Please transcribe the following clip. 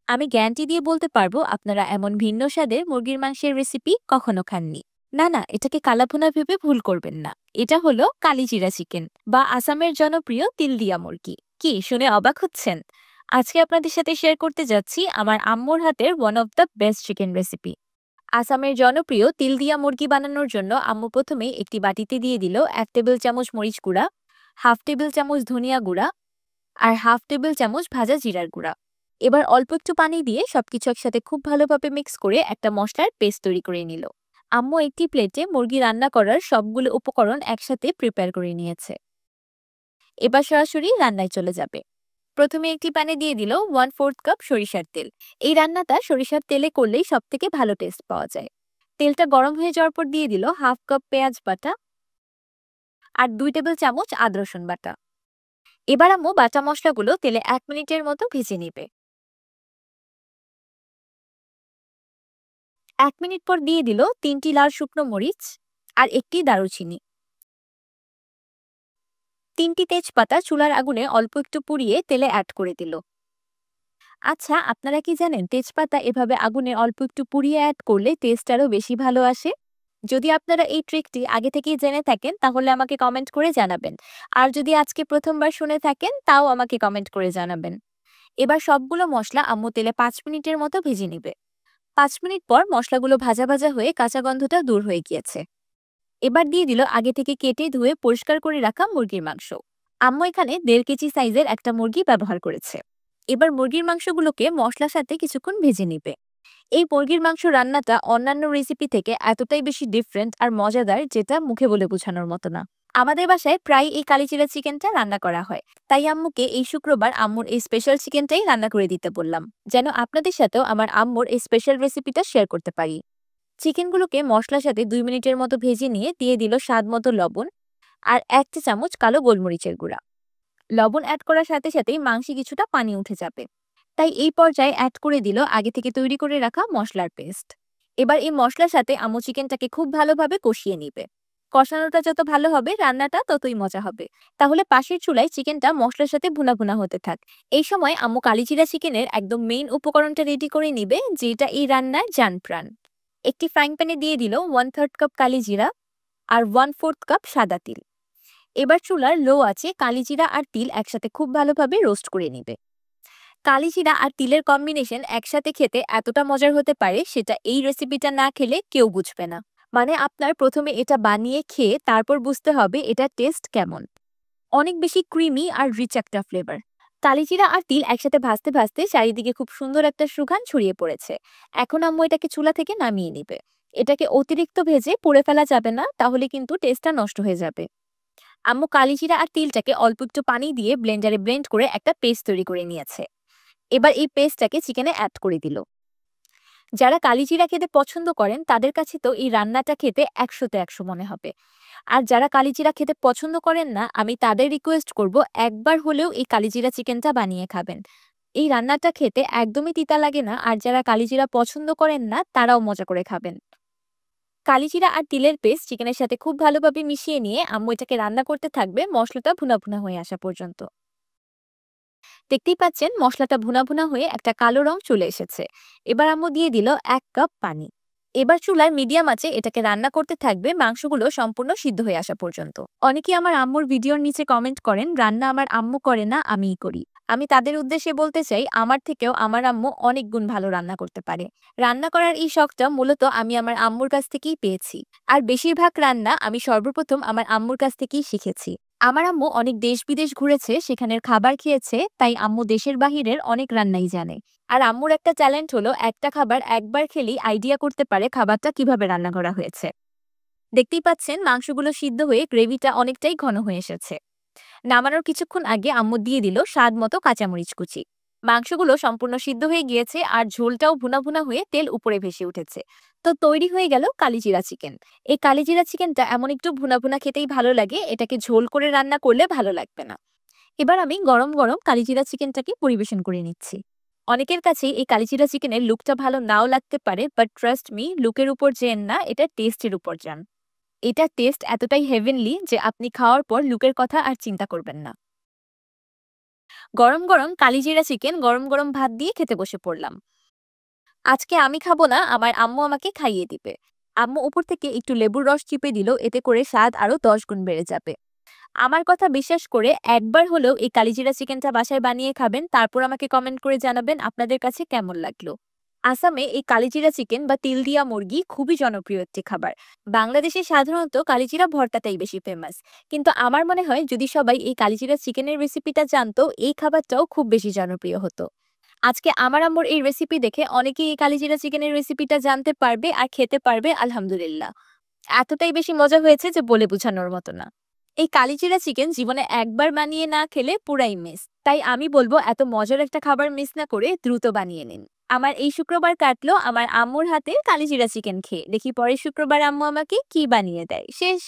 আমি গ্যারান্টি দিয়ে বলতে পারবো আপনারা এমন ভিন্ন স্বাদের মুরগির মাংসের রেসিপি কখনো খাননি। না না, এটাকে কালাভুনা ভেবে ভুল করবেন না। এটা হলো কালিজিরা চিকেন বা আসামের জনপ্রিয় তিল দিয়া মুরগি। কি শুনে অবাক হচ্ছেন? আজকে আপনাদের সাথে শেয়ার করতে যাচ্ছি আমার আম্মুর হাতের one of the best chicken recipe. আসামের জনপ্রিয় তিল দিয়া মুরগি বানানোর জন্য আম্মু প্রথমেই একটি বাটিতে দিয়ে দিল 1 টেবিল চামচ মরিচ গুঁড়া, হাফ টেবিল চামচ ধনিয়া গুঁড়া আর হাফ টেবিল চামচ ভাজা জিরার গুঁড়া। এবার অল্প একটু পানি দিয়ে সবকিছু একসাথে খুব ভালোভাবে মিক্স করে একটা মশলার পেস্ট তৈরি করে নিল। আম্মু একটি প্লেটে মুরগি রান্না করার সবগুলো উপকরণ একসাথে প্রিপেয়ার করে নিয়েছে। এবার সরাসরি রান্নায় চলে যাবে। প্রথমে একটি প্যানে দিয়ে দিল 1/4 কাপ সরিষার তেল। এই রান্নাটা সরিষার তেলে করলেই সব থেকে ভালো টেস্ট পাওয়া যায়। তেলটা গরম হয়ে যাওয়ার পর দিয়ে দিল হাফ কাপ পেঁয়াজ বাটা আর 2 টেবিল চামচ আদা রসুন বাটা। এবার আম্মু বাটা মশলাগুলো তেলে 1 মিনিটের মতো ভেজে নিবে। 1 মিনিট পর দিয়ে দিল 3টি লাল শুকনো মরিচ আর একটি দারুচিনি, 3টি তেজপাতা চুলার আগুনে অল্প একটু পুড়িয়ে তেলে অ্যাড করে দিল। আচ্ছা, আপনারা কি জানেন তেজপাতা এভাবে আগুনে অল্প একটু পুড়িয়ে অ্যাড করলে টেস্ট আরও বেশি ভালো আসে? যদি আপনারা এই ট্রিকটি আগে থেকেই জেনে থাকেন তাহলে আমাকে কমেন্ট করে জানাবেন। আর যদি আজকে প্রথমবার শুনে থাকেন তাও আমাকে কমেন্ট করে জানাবেন। এবার সবগুলো মশলা আম্মু তেলে 5 মিনিটের মতো ভেজে নিবে। 5 মিনিট পর মশলাগুলো ভাজা ভাজা হয়ে কাঁচা গন্ধটা দূর হয়ে গিয়েছে। এবার দিয়ে দিল আগে থেকে কেটে ধুয়ে পরিষ্কার করে রাখা মুরগির মাংস। আম্মু এখানে 1.5 কেজি সাইজের একটা মুরগি ব্যবহার করেছে। এবার মুরগির মাংসগুলোকে মশলার সাথে কিছুক্ষণ ভেজে নিবে। এই মুরগির মাংস রান্নাটা অন্যান্য রেসিপি থেকে এতটাই বেশি ডিফারেন্ট আর মজাদার যেটা মুখে বলে বোঝানোর মতো না। আমাদের বাসায় প্রায় এই কালিজিরা চিকেনটা রান্না করা হয়, তাই আম্মুকে এই শুক্রবার আম্মুর এই স্পেশাল চিকেনটাই রান্না করে দিতে বললাম, যেন আপনাদের সাথেও আমার আম্মুর এই স্পেশাল রেসিপিটা শেয়ার করতে পারি। চিকেনগুলোকে মশলার সাথে 2 মিনিটের মতো ভেজে নিয়ে দিয়ে দিল স্বাদ মতো লবণ আর 1 চা চামচ কালো গোলমরিচের গুঁড়া। লবণ অ্যাড করার সাথে সাথেই মাংসে কিছুটা পানি উঠে যাবে, তাই এই পর্যায়ে অ্যাড করে দিল আগে থেকে তৈরি করে রাখা মশলার পেস্ট। এবার এই মশলার সাথে আম্মু চিকেনটাকে খুব ভালোভাবে কষিয়ে নিবে। কষানোটা যত ভালো হবে রান্নাটা ততই মজা হবে। তাহলে পাশের চুলায় চিকেনটা মশলার সাথে ভুনা ভুনা হতে থাক। এই সময় আম্মু কালিজিরা চিকেনের একদম মেইন উপকরণটা রেডি করে নিবে, যেটা এই রান্নার জান প্রাণ। একটি ফ্রাইং প্যানে দিয়ে দিল 1/3 কাপ কালিজিরা আর 1/4 কাপ সাদা তিল। এবার চুলার লো আছে কালিজিরা আর তিল একসাথে খুব ভালোভাবে রোস্ট করে নিবে। কালিজিরা আর তিলের কম্বিনেশন একসাথে খেতে এতটা মজার হতে পারে সেটা এই রেসিপিটা না খেলে কেউ বুঝবে না। মানে আপনার প্রথমে এটা বানিয়ে খেয়ে তারপর বুঝতে হবে এটা টেস্ট কেমন। অনেক বেশি ক্রিমি আর রিচ একটা ফ্লেভার। কালিজিরা আর তিল একসাথে ভাজতে ভাজতে চারিদিকে খুব সুন্দর একটা সুঘ্রাণ ছড়িয়ে পড়েছে। এখন আম্মু এটাকে চুলা থেকে নামিয়ে নিবে। এটাকে অতিরিক্ত ভেজে পুড়ে ফেলা যাবে না, তাহলে কিন্তু টেস্টটা নষ্ট হয়ে যাবে। আম্মু কালিজিরা আর তিলটাকে অল্প একটু পানি দিয়ে ব্লেন্ডারে ব্লেন্ড করে একটা পেস্ট তৈরি করে নিয়েছে। এবার এই পেস্টটাকে চিকেনে অ্যাড করে দিল। যারা কালিজিরা খেতে পছন্দ করেন তাদের কাছে তো এই রান্নাটা খেতে 100-তে 100 মনে হবে। আর যারা কালিজিরা খেতে পছন্দ করেন না, আমি তাদের রিকোয়েস্ট করব একবার হলেও এই কালিজিরা চিকেনটা বানিয়ে খাবেন। এই রান্নাটা খেতে একদমই তিতা লাগে না, আর যারা কালিজিরা পছন্দ করেন না তারাও মজা করে খাবেন। কালিজিরা আর তিলের পেস্ট চিকেনের সাথে খুব ভালোভাবে মিশিয়ে নিয়ে আম্মু এটাকে রান্না করতে থাকবে মশলাটা ভুনা ভুনা হয়ে আসা পর্যন্ত। দেখতেই পাচ্ছেন মশলাটা ভুনা ভুনা হয়ে একটা কালো রং চলে এসেছে। এবার আম্মু দিয়ে দিল 1 কাপ পানি। এবার চুলার মিডিয়াম আঁচে এটাকে রান্না করতে থাকবে মাংসগুলো সম্পূর্ণ সিদ্ধ হয়ে আসা পর্যন্ত। অনেকেই আমার আম্মুর ভিডিওর নিচে কমেন্ট করেন রান্না আমার আম্মু করে না, আমিই করি। আমি তাদের উদ্দেশ্যে বলতে চাই আমার থেকেও আমার আম্মু অনেক গুণ ভালো রান্না করতে পারে। রান্না করার এই শখটা মূলত আমি আমার আম্মুর কাছ থেকেই পেয়েছি। আর বেশিরভাগ রান্না আমি সর্বপ্রথম আমার আম্মুর কাছ থেকেই শিখেছি। আমার আম্মু অনেক দেশ বিদেশ ঘুরেছে, সেখানের খাবার খেয়েছে, তাই আম্মু দেশের বাহিরের অনেক রান্নাই জানে। আর আম্মুর একটা ট্যালেন্ট হলো একটা খাবার একবার খেলেই আইডিয়া করতে পারে খাবারটা কিভাবে রান্না করা হয়েছে। দেখতেই পাচ্ছেন মাংসগুলো সিদ্ধ হয়ে গ্রেভিটা অনেকটাই ঘন হয়ে এসেছে। নামানোর কিছুক্ষণ আগে আম্মু দিয়ে দিল স্বাদ মতো কাঁচামরিচ কুচি। মাংসগুলো সম্পূর্ণ সিদ্ধ হয়ে গিয়েছে আর ঝোলটাও ভুনা ভুনা হয়ে তেল উপরে ভেসে উঠেছে। তো তৈরি হয়ে গেল কালিজিরা চিকেন। এই কালিজিরা চিকেনটা এমন একটু ভুনা ভুনা খেতেই ভালো লাগে, এটাকে ঝোল করে রান্না করলে ভালো লাগবে না। এবার আমি গরম গরম কালিজিরা চিকেনটাকে পরিবেশন করে নিচ্ছি। অনেকের কাছে এই কালিজিরা চিকেনের লুকটা ভালো নাও লাগতে পারে, বাট ট্রাস্ট মি, লুকের উপর যেন না, এটা টেস্টের উপর যান। এটা টেস্ট এতটাই হেভেনলি যে আপনি খাওয়ার পর লুকের কথা আর চিন্তা করবেন না। গরম গরম কালিজিরা চিকেন গরম গরম ভাত দিয়ে খেতে বসে পড়লাম। আজকে আমি খাবো না, আমার আম্মু আমাকে খাইয়ে দিবে। আম্মু উপর থেকে একটু লেবুর রস চিপে দিল, এতে করে স্বাদ আরো 10 গুণ বেড়ে যাবে। আমার কথা বিশ্বাস করে একবার হলেও এই কালিজিরা চিকেনটা বাসায় বানিয়ে খাবেন, তারপর আমাকে কমেন্ট করে জানাবেন আপনাদের কাছে কেমন লাগলো। আসামে এই কালিজিরা চিকেন বা তিল দিয়া মুরগি খুবই জনপ্রিয় একটি খাবার। বাংলাদেশে সাধারণত কালিজিরা ভর্তাটাই বেশি ফেমাস, কিন্তু আমার মনে হয় যদি সবাই এই কালিজিরা চিকেনের রেসিপিটা জানতো, এই খাবারটাও খুব বেশি জনপ্রিয় হতো। আজকে আমার আম্মুর এই রেসিপি দেখে অনেকেই এই কালিজিরা চিকেনের রেসিপিটা জানতে পারবে আর খেতে পারবে আলহামদুলিল্লাহ। এতটাই বেশি মজা হয়েছে যে বলে বোঝানোর মতো না। এই কালিজিরা চিকেন জীবনে একবার বানিয়ে না খেলে পুরাই মিস। তাই আমি বলবো এত মজার একটা খাবার মিস না করে দ্রুত বানিয়ে নিন। আমার এই শুক্রবার কাটলো আমার আম্মুর হাতে কালিজিরা চিকেন খেয়ে। দেখি পরের শুক্রবার আম্মু আমাকে কি বানিয়ে দেয়। শেষ।